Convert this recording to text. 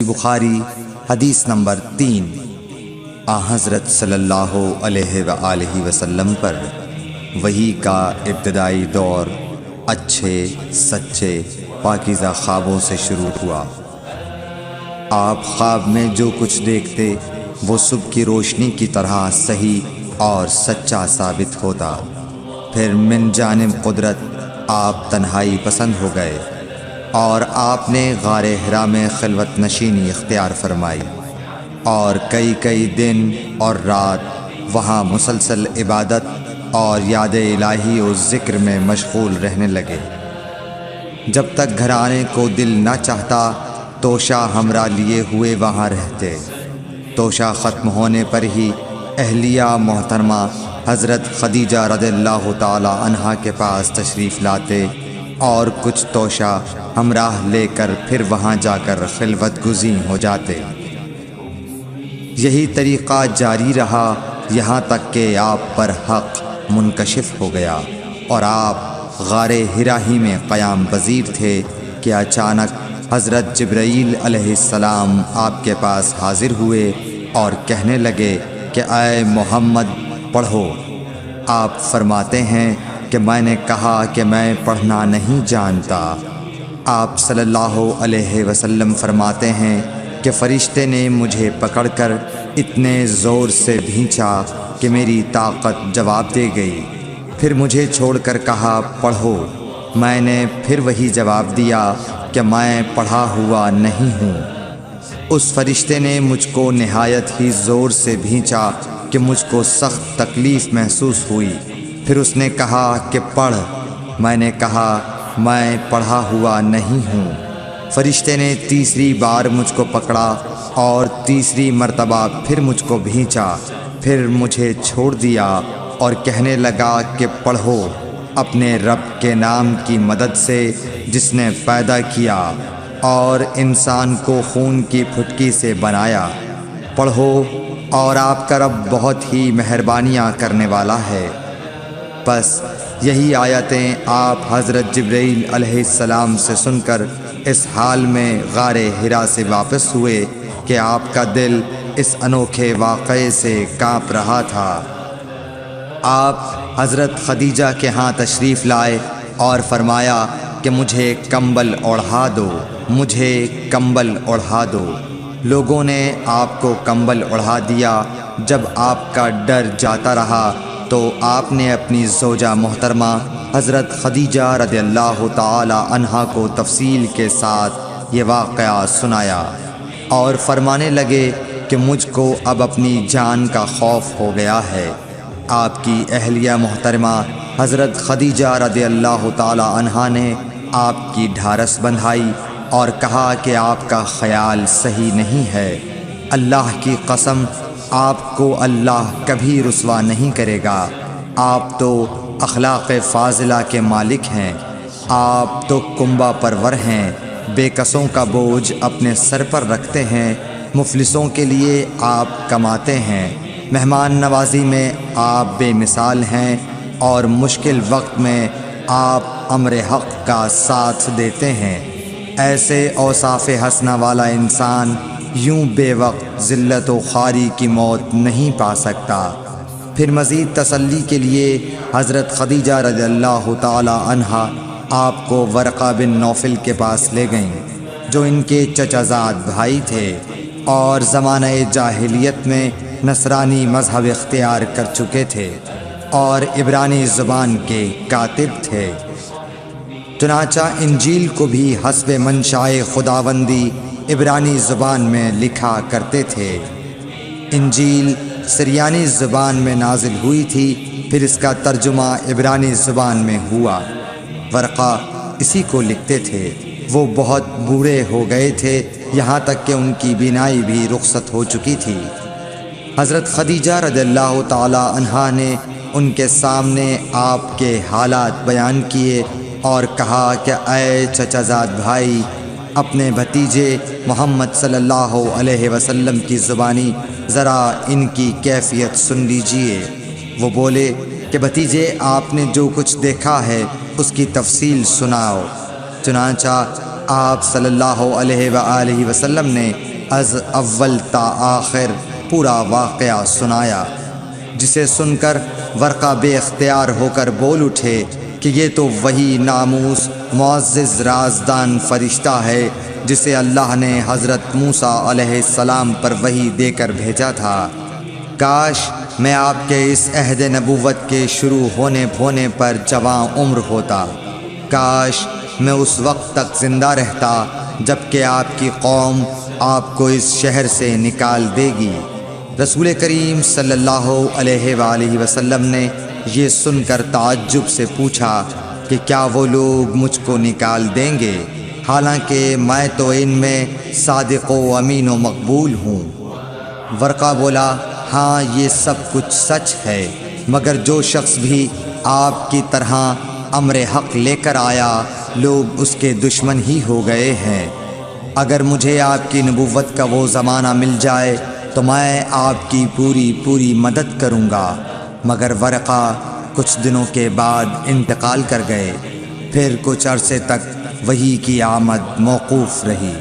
بخاری حدیث نمبر 3۔ حضرت صلی اللہ علیہ وآلہ وسلم پر وحی کا ابتدائی دور اچھے سچے پاکیزہ خوابوں سے شروع ہوا۔ آپ خواب میں جو کچھ دیکھتے وہ صبح کی روشنی کی طرح صحیح اور سچا ثابت ہوتا۔ پھر من جانب قدرت آپ تنہائی پسند ہو گئے اور آپ نے غار حرا میں خلوت نشینی اختیار فرمائی اور کئی دن اور رات وہاں مسلسل عبادت اور یاد الہی و ذکر میں مشغول رہنے لگے۔ جب تک گھر آنے کو دل نہ چاہتا توشہ ہمراہ لیے ہوئے وہاں رہتے۔ توشہ ختم ہونے پر ہی اہلیہ محترمہ حضرت خدیجہ رضی اللہ تعالی عنہا کے پاس تشریف لاتے اور کچھ توشہ ہمراہ لے کر پھر وہاں جا کر خلوت گزین ہو جاتے۔ یہی طریقہ جاری رہا یہاں تک کہ آپ پر حق منکشف ہو گیا اور آپ غار حرا ہی میں قیام پذیر تھے کہ اچانک حضرت جبرائیل علیہ السلام آپ کے پاس حاضر ہوئے اور کہنے لگے کہ اے محمد پڑھو۔ آپ فرماتے ہیں کہ میں نے کہا کہ میں پڑھنا نہیں جانتا۔ آپ صلی اللہ علیہ وسلم فرماتے ہیں کہ فرشتے نے مجھے پکڑ کر اتنے زور سے بھینچا کہ میری طاقت جواب دے گئی۔ پھر مجھے چھوڑ کر کہا پڑھو۔ میں نے پھر وہی جواب دیا کہ میں پڑھا ہوا نہیں ہوں۔ اس فرشتے نے مجھ کو نہایت ہی زور سے بھینچا کہ مجھ کو سخت تکلیف محسوس ہوئی۔ پھر اس نے کہا کہ پڑھ۔ میں نے کہا میں پڑھا ہوا نہیں ہوں۔ فرشتے نے تیسری بار مجھ کو پکڑا اور تیسری مرتبہ پھر مجھ کو بھینچا۔ پھر مجھے چھوڑ دیا اور کہنے لگا کہ پڑھو اپنے رب کے نام کی مدد سے جس نے پیدا کیا اور انسان کو خون کی پھٹکی سے بنایا۔ پڑھو اور آپ کا رب بہت ہی مہربانیاں کرنے والا ہے۔ بس یہی آیتیں آپ حضرت جبرائیل علیہ السلام سے سن کر اس حال میں غار حرا سے واپس ہوئے کہ آپ کا دل اس انوکھے واقعے سے کانپ رہا تھا۔ آپ حضرت خدیجہ کے ہاں تشریف لائے اور فرمایا کہ مجھے کمبل اوڑھا دو، مجھے کمبل اوڑھا دو۔ لوگوں نے آپ کو کمبل اوڑھا دیا۔ جب آپ کا ڈر جاتا رہا تو آپ نے اپنی زوجہ محترمہ حضرت خدیجہ رضی اللہ تعالی عنہا کو تفصیل کے ساتھ یہ واقعہ سنایا اور فرمانے لگے کہ مجھ کو اب اپنی جان کا خوف ہو گیا ہے۔ آپ کی اہلیہ محترمہ حضرت خدیجہ رضی اللہ تعالی عنہا نے آپ کی ڈھارس بندھائی اور کہا کہ آپ کا خیال صحیح نہیں ہے۔ اللہ کی قسم آپ کو اللہ کبھی رسوا نہیں کرے گا۔ آپ تو اخلاق فاضلہ کے مالک ہیں۔ آپ تو کنبہ پرور ہیں، بے کسوں کا بوجھ اپنے سر پر رکھتے ہیں، مفلسوں کے لیے آپ کماتے ہیں، مہمان نوازی میں آپ بے مثال ہیں اور مشکل وقت میں آپ امر حق کا ساتھ دیتے ہیں۔ ایسے اوصاف حسنہ والا انسان یوں بے وقت ذلت و خواری کی موت نہیں پا سکتا۔ پھر مزید تسلی کے لیے حضرت خدیجہ رضی اللہ تعالی عنہا آپ کو ورقہ بن نوفل کے پاس لے گئیں جو ان کے چچا زاد بھائی تھے اور زمانہ جاہلیت میں نصرانی مذہب اختیار کر چکے تھے اور عبرانی زبان کے کاتب تھے۔ چنانچہ انجیل کو بھی حسب منشائے خداوندی عبرانی زبان میں لکھا کرتے تھے۔ انجیل سریانی زبان میں نازل ہوئی تھی، پھر اس کا ترجمہ عبرانی زبان میں ہوا۔ ورقہ اسی کو لکھتے تھے۔ وہ بہت بوڑھے ہو گئے تھے، یہاں تک کہ ان کی بینائی بھی رخصت ہو چکی تھی۔ حضرت خدیجہ رضی اللہ تعالی عنہا نے ان کے سامنے آپ کے حالات بیان کیے اور کہا کہ اے چچا زاد بھائی، اپنے بھتیجے محمد صلی اللہ علیہ وسلم کی زبانی ذرا ان کی کیفیت سن لیجئے۔ وہ بولے کہ بھتیجے آپ نے جو کچھ دیکھا ہے اس کی تفصیل سناؤ۔ چنانچہ آپ صلی اللہ علیہ وآلہ وسلم نے از اول تا آخر پورا واقعہ سنایا، جسے سن کر ورقہ بے اختیار ہو کر بول اٹھے کہ یہ تو وہی ناموس معزز رازدان فرشتہ ہے جسے اللہ نے حضرت موسیٰ علیہ السلام پر وحی دے کر بھیجا تھا۔ کاش میں آپ کے اس عہد نبوت کے شروع ہونے پر جواں عمر ہوتا، کاش میں اس وقت تک زندہ رہتا جب کہ آپ کی قوم آپ کو اس شہر سے نکال دے گی۔ رسول کریم صلی اللہ علیہ وآلہ وسلم نے یہ سن کر تعجب سے پوچھا کہ کیا وہ لوگ مجھ کو نکال دیں گے، حالانکہ میں تو ان میں صادق و امین و مقبول ہوں۔ ورقہ بولا، ہاں یہ سب کچھ سچ ہے، مگر جو شخص بھی آپ کی طرح امر حق لے کر آیا لوگ اس کے دشمن ہی ہو گئے ہیں۔ اگر مجھے آپ کی نبوت کا وہ زمانہ مل جائے تو میں آپ کی پوری مدد کروں گا، مگر ورقہ کچھ دنوں کے بعد انتقال کر گئے، پھر کچھ عرصے تک وحی کی آمد موقوف رہی۔